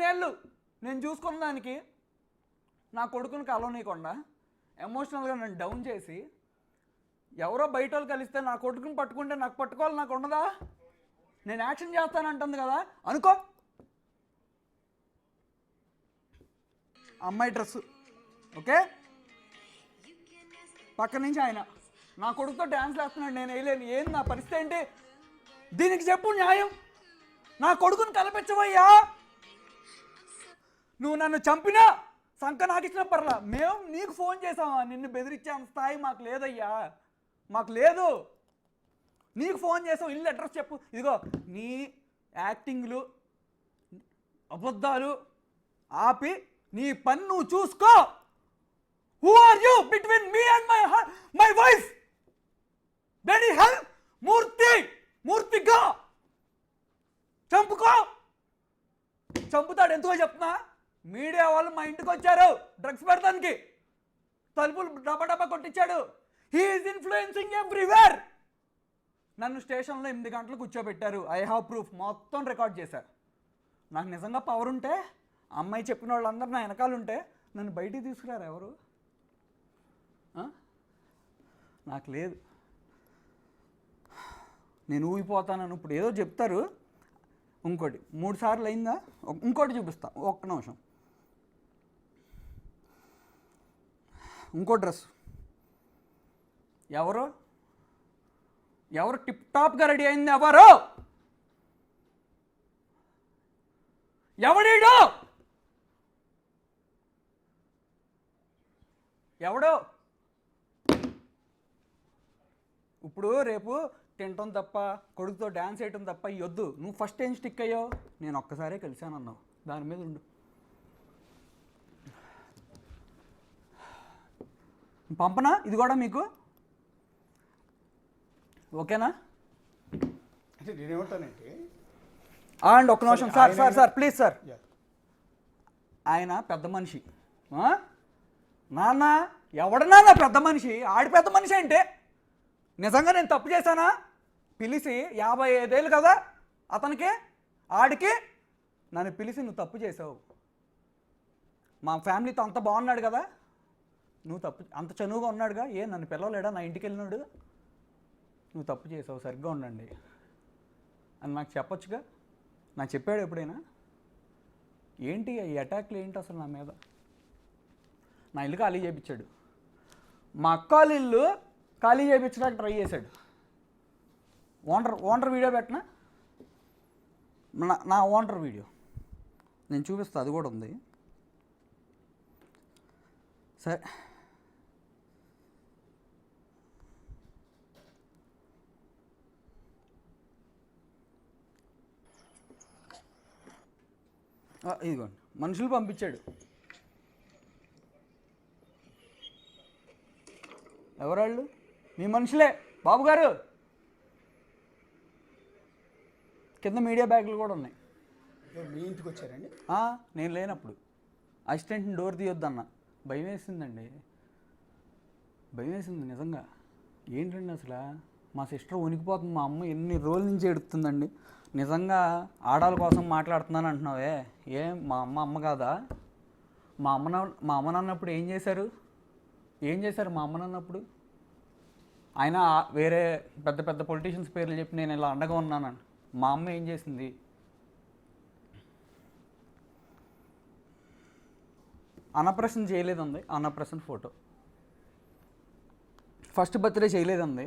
ఇన్నేళ్ళు నేను చూసుకున్న దానికి నా కొడుకుని కలవనీయకుండా ఎమోషనల్గా నన్ను డౌన్ చేసి ఎవరో బయట వాళ్ళు కలిస్తే నా కొడుకుని పట్టుకుంటే నాకు పట్టుకోవాలి నాకు ఉండదా? నేను యాక్షన్ చేస్తానంటుంది కదా అనుకో. అమ్మాయి డ్రెస్సు ఓకే, పక్క నుంచి ఆయన నా కొడుకుతో డ్యాన్స్ వేస్తున్నాడు, నేను వేయలేను. ఏంది నా పరిస్థితి ఏంటి? దీనికి చెప్పు న్యాయం. నా కొడుకుని కల్పించవయ్యా. నువ్వు నన్ను చంపినా సంక నాకు ఇచ్చిన పర్లా, మేము నీకు ఫోన్ చేసామా? నిన్ను బెదిరించాం స్థాయి మాకు లేదయ్యా, మాకు లేదు. నీకు ఫోన్ చేసావు, ఇల్లు అడ్రస్ చెప్పు. ఇదిగో నీ యాక్టింగ్లు అబద్ధాలు ఆపి నీ పని నువ్వు చూసుకో. Who are you between me and my wife? Bloody hell మూర్తిగా చంపుకో. చంపుతాడు ఎందుకో చెప్తున్నా. మీడియా వాళ్ళు మా ఇంటికి వచ్చారు డ్రగ్స్ పెడతానికి, తలుపులు డబ్బా కొట్టించాడు. He is influencing everywhere. నన్ను స్టేషన్లో 8 గంటలు కూర్చోబెట్టారు. ఐ హ్యావ్ ప్రూఫ్, మొత్తం రికార్డ్ చేశారు. నాకు నిజంగా పవర్ ఉంటే, అమ్మాయి చెప్పిన వాళ్ళందరూ నా వెనకాల ఉంటే నన్ను బయటికి తీసుకురారు ఎవరు? నాకు లేదు. నేను ఊగిపోతానని ఇప్పుడు ఏదో చెప్తారు. ఇంకోటి 3 సార్లు అయిందా? ఇంకోటి చూపిస్తా, ఒక్క నిమిషం. ఇంకో డ్రెస్ ఎవరు టిప్ టాప్గా రెడీ అయింది? ఎవడీడు? ఎవడో ఇప్పుడు రేపు తినటం తప్ప, కొడుకుతో డ్యాన్స్ వేయటం తప్ప ఇవద్దు. నువ్వు ఫస్ట్ ఏం స్టిక్ అయ్యావు? నేను ఒక్కసారే కలిశానన్నావు, దాని మీద ఉండు. పంపనా ఇది కూడా మీకు? ఓకేనా? అంటే నేనేమంటానంటే అండ్ ఒక్క నిమిషం సార్ ప్లీజ్ సార్. ఆయన పెద్ద మనిషి. నాన్న ఎవడన్నా నా పెద్ద మనిషి? ఆడి పెద్ద మనిషి అంటే నిజంగా నేను తప్పు చేశానా? పిలిచి 55 ఏళ్ళు కదా అతనికి, ఆడికి నన్ను పిలిచి నువ్వు తప్పు చేసావు, మా ఫ్యామిలీతో అంత బాగున్నాడు కదా, నువ్వు తప్పు, అంత చనువుగా ఉన్నాడుగా, నన్ను పిలవలేడా నా ఇంటికి వెళ్ళినాడు? నువ్వు తప్పు చేసావు, సరిగ్గా ఉండండి అని నాకు చెప్పొచ్చుగా. నాకు చెప్పాడు ఎప్పుడైనా? ఏంటి ఈ అటాక్లు ఏంటి అసలు నా మీద? నా ఇల్లు ఖాళీ చేయించాడు. మా అక్క వాళ్ళ ఇల్లు ఖాళీ చేయించడానికి ట్రై చేశాడు. ఓనర్ వీడియో పెట్టినా, నా ఓనర్ వీడియో నేను చూపిస్తా, అది కూడా ఉంది. సరే ఇదిగోండి, మనుషులు పంపించాడు. ఎవరాళ్ళు? మీ మనుషులే బాబు గారు. కింద మీడియా బ్యాగులు కూడా ఉన్నాయి. మీ ఇంటికి వచ్చారండి? నేను లేనప్పుడు అసిస్టెంట్ని డోర్ తీయొద్దన్న. భయం వేసిందండి, భయం వేసింది నిజంగా. ఏంటండి అసలు మా సిస్టర్ వణికిపోతుంది. మా అమ్మ ఎన్ని రోజుల నుంచి ఎడుతుందండి. నిజంగా ఆడాల కోసం మాట్లాడుతున్నాను అంటున్నావే, మా అమ్మ కాదా? మా అమ్మనన్నప్పుడు ఏం చేశారు మా అమ్మనన్నప్పుడు? ఆయన వేరే పెద్ద పెద్ద పొలిటీషియన్స్ పేర్లు చెప్పి నేను ఇలా అండగా ఉన్నానని. మా అమ్మ ఏం చేసింది? అన్నప్రసన్న చేయలేదండి, అన్నప్రసన్న ఫోటో. ఫస్ట్ బర్త్డే చేయలేదండి.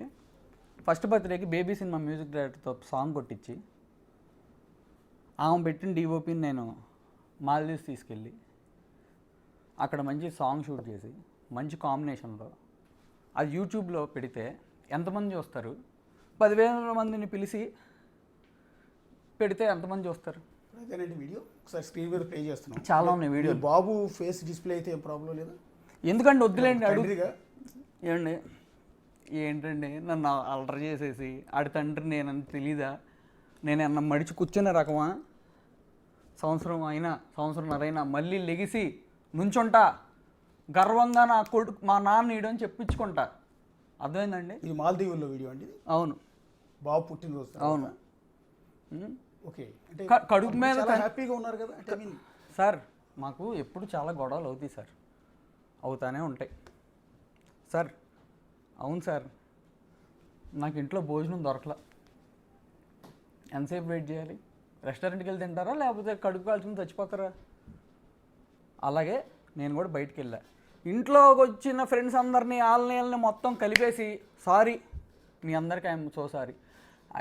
ఫస్ట్ బర్త్డేకి బేబీ సినిమా మ్యూజిక్ డైరెక్టర్తో సాంగ్ కొట్టించి ఆమె పెట్టిన డిఓపిని నేను మాల్దీవ్స్ తీసుకెళ్ళి అక్కడ మంచి సాంగ్ షూట్ చేసి మంచి కాంబినేషన్లో అది యూట్యూబ్లో పెడితే ఎంతమంది చూస్తారు? 10,000 మందిని పిలిచి పెడితే ఎంతమంది చూస్తారు? అదేనండి వీడియో ఒకసారి స్క్రీన్ మీద ప్లే చేస్తున్నాం. చాలా ఉన్నాయి వీడియో. బాబు ఫేస్ డిస్ప్లే అయితే ఏం ప్రాబ్లం లేదా? ఎందుకంటే వద్దులేండి అడుగుగా. ఏంటండి నన్ను అలర్ చేసేసి ఆడి తండ్రి నేనని తెలీదా? నేను అన్న మడిచి కూర్చునే రకమా? సంవత్సరంన్నరైనా మళ్ళీ లెగిసి నుంచుంటా, గర్వంగా నా కొడుకు మా నాన్న ఈడని చెప్పించుకుంటా. అర్థమైందండి? ఇది మాల్దీవుల్లో వీడియో అండి? అవును. బాబు పుట్టినరోజు? అవును. ఓకే. అంటే కడుపు మీద చాలా హ్యాపీగా ఉన్నారు కదా? అంటే సార్ మాకు ఎప్పుడు చాలా గొడవలు అవుతాయి సార్, అవుతానే ఉంటాయి సార్. అవును సార్, నాకు ఇంట్లో భోజనం దొరకలా, ఎంతసేపు వెయిట్ చేయాలి? రెస్టారెంట్కి వెళ్ళి తింటారా లేకపోతే కడుపు కాల్చుకుని చచ్చిపోతారా? అలాగే నేను కూడా బయటికి వెళ్ళా, ఇంట్లోకి వచ్చిన ఫ్రెండ్స్ అందరినీ వాళ్ళని మొత్తం కలిపేసి సారీ మీ అందరికీ I'm so sorry.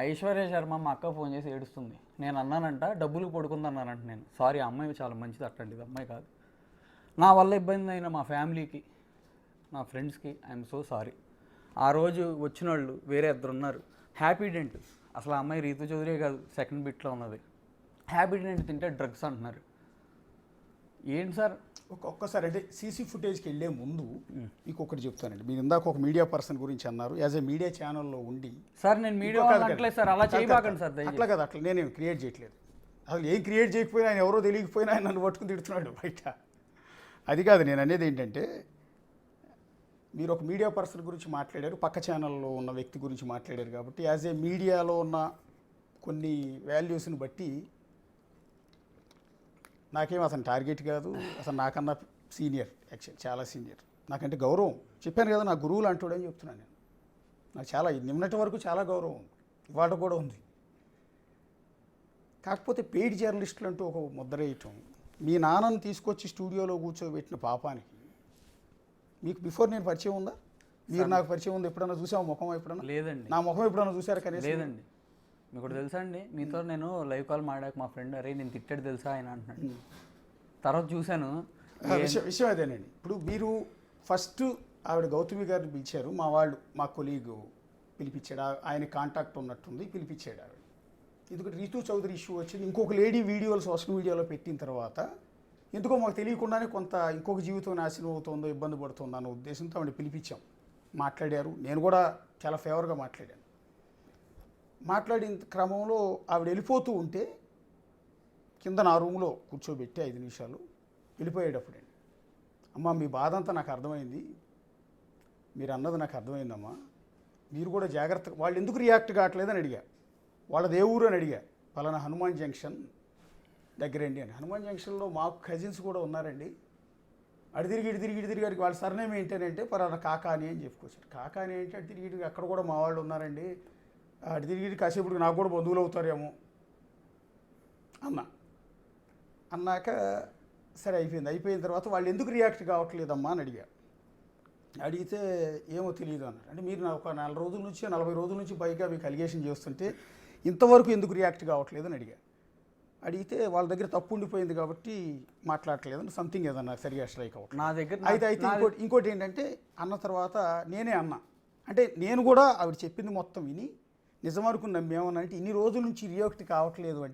Aishwarya Sharma మా అక్క ఫోన్ చేసి ఏడుస్తుంది, నేను అన్నానంట డబ్బులు పడుకుందన్నానంట. నేను సారీ, ఆ అమ్మాయి చాలా మంచిది, అట్లాంటిది అమ్మాయి కాదు. నా వల్ల ఇబ్బంది అయిన మా ఫ్యామిలీకి, నా ఫ్రెండ్స్కి ఐఎమ్ సో సారీ. ఆ రోజు వచ్చిన వాళ్ళు వేరే ఇద్దరు ఉన్నారు, హ్యాపీ డెంట్. అసలు ఆ అమ్మాయి రీతు చౌదరి కాదు, సెకండ్ బిట్లో ఉన్నది. హ్యాపీ డెంట్ తింటే డ్రగ్స్ అంటున్నారు. ఏంటి సార్? ఒక్కొక్కసారి అంటే సీసీ ఫుటేజ్కి వెళ్ళే ముందు మీకు ఒకటి చెప్తానండి. మీరు ఇందాక ఒక మీడియా పర్సన్ గురించి అన్నారు, యాజ్ ఏ మీడియా ఛానల్లో ఉండి. సార్ నేను మీడియా అనట్లేదు సార్, అలా చేయబాకండి సార్. అట్లా కదా, అట్లా నేనేం క్రియేట్ చేయట్లేదు. అసలు ఏం క్రియేట్ చేయకపోయినా ఆయన ఎవరో తెలియకపోయినా ఆయన నన్ను పట్టుకుని తిడుతున్నాడు బయట. అది కాదు నేను అనేది. ఏంటంటే మీరు ఒక మీడియా పర్సన్ గురించి మాట్లాడారు, పక్క ఛానల్లో ఉన్న వ్యక్తి గురించి మాట్లాడారు కాబట్టి యాజ్ ఏ మీడియాలో ఉన్న కొన్ని వాల్యూస్ని బట్టి నాకేం అతను టార్గెట్ కాదు, అసలు నాకన్నా సీనియర్, యాక్చువల్ చాలా సీనియర్, నాకంటే గౌరవం. చెప్పాను కదా, నా గురువులు అంటాడని చెప్తున్నాను నేను. నాకు చాలా నిన్నటి వరకు చాలా గౌరవం ఉంది, ఇవాళ కూడా ఉంది. కాకపోతే పెయిడ్ జర్నలిస్టులు అంటూ ఒక ముద్ర వేయటం, మీ నాన్నను తీసుకొచ్చి స్టూడియోలో కూర్చోబెట్టిన పాపానికి మీకు బిఫోర్ నేను పరిచయం ఉందా? మీరు నాకు పరిచయం ఉంది? ఎప్పుడన్నా చూసావు ముఖం? ఎప్పుడన్నా లేదండి. నా ముఖం ఎప్పుడన్నా చూసారా? కనీసం లేదండి. మీకు కూడా తెలుసా అండి, మీతో నేను లైవ్ కాల్ మాడాక మా ఫ్రెండ్ అరే నేను తిట్టాడు తెలుసా ఆయన అంటున్నాడు. తర్వాత చూశాను. విషయం అదేనండి. ఇప్పుడు మీరు ఫస్ట్ ఆవిడ గౌతమి గారిని పిలిచారు, మా వాళ్ళు మా కొలీగ్ పిలిపించాడు, ఆయన కాంటాక్ట్ ఉన్నట్టుంది, పిలిపించాడు ఆవిడ. ఎందుకంటే రీతు చౌదరి ఇష్యూ వచ్చింది, ఇంకొక లేడీ వీడియోలు సోషల్ మీడియాలో పెట్టిన తర్వాత ఎందుకో మాకు తెలియకుండానే కొంత ఇంకొక జీవితం నాశనం అవుతుందో, ఇబ్బంది పడుతుందో అన్న ఉద్దేశంతో ఆవిడ పిలిపించాం. మాట్లాడారు, నేను కూడా చాలా ఫేవర్గా మాట్లాడాను. మాట్లాడిన క్రమంలో ఆవిడ వెళ్ళిపోతూ ఉంటే కింద నా రూమ్లో కూర్చోబెట్టి 5 నిమిషాలు వెళ్ళిపోయేటప్పుడండి, అమ్మ మీ బాధ అంతా నాకు అర్థమైంది, మీరు అన్నది నాకు అర్థమైందమ్మా, మీరు కూడా జాగ్రత్తగా. వాళ్ళు ఎందుకు రియాక్ట్ కావట్లేదని అడిగా, వాళ్ళది ఏ ఊరు అని అడిగా. పలానా హనుమాన్ జంక్షన్ దగ్గరండి అని. హనుమాన్ జంక్షన్లో మాకు కజిన్స్ కూడా ఉన్నారండి, అటు తిరిగి వాళ్ళ సర్నేమ్ ఏంటంటే పలానా కాకాని అని చెప్పుకొచ్చారు. కాకాని ఏంటి? అటు తిరిగి అక్కడ కూడా మా వాళ్ళు ఉన్నారండి, అటు తిరిగి కాసేపుడికి నాకు కూడా బంధువులు అవుతారేమో అన్నాక సరే అయిపోయిన తర్వాత వాళ్ళు ఎందుకు రియాక్ట్ కావట్లేదమ్మా అని అడిగితే ఏమో తెలియదు అన్నారు. అంటే మీరు ఒక 40 రోజుల నుంచి 40 రోజుల నుంచి పైగా మీకు అలిగేషన్ చేస్తుంటే ఇంతవరకు ఎందుకు రియాక్ట్ కావట్లేదు అని అడిగితే వాళ్ళ దగ్గర తప్పు ఉండిపోయింది కాబట్టి మాట్లాడట్లేదని సంథింగ్ ఏదన్నా సరిగా స్ట్రైక్ అవ్వట్లేదు నా దగ్గర. అయితే ఇంకోటి ఏంటంటే అన్న తర్వాత నేనే అన్నా, అంటే నేను కూడా ఆవిడ చెప్పింది మొత్తం విని నిజమనుకుని నమ్మేమన్నా అంటే ఇన్ని రోజుల నుంచి రియాక్ట్ కావట్లేదు అంటే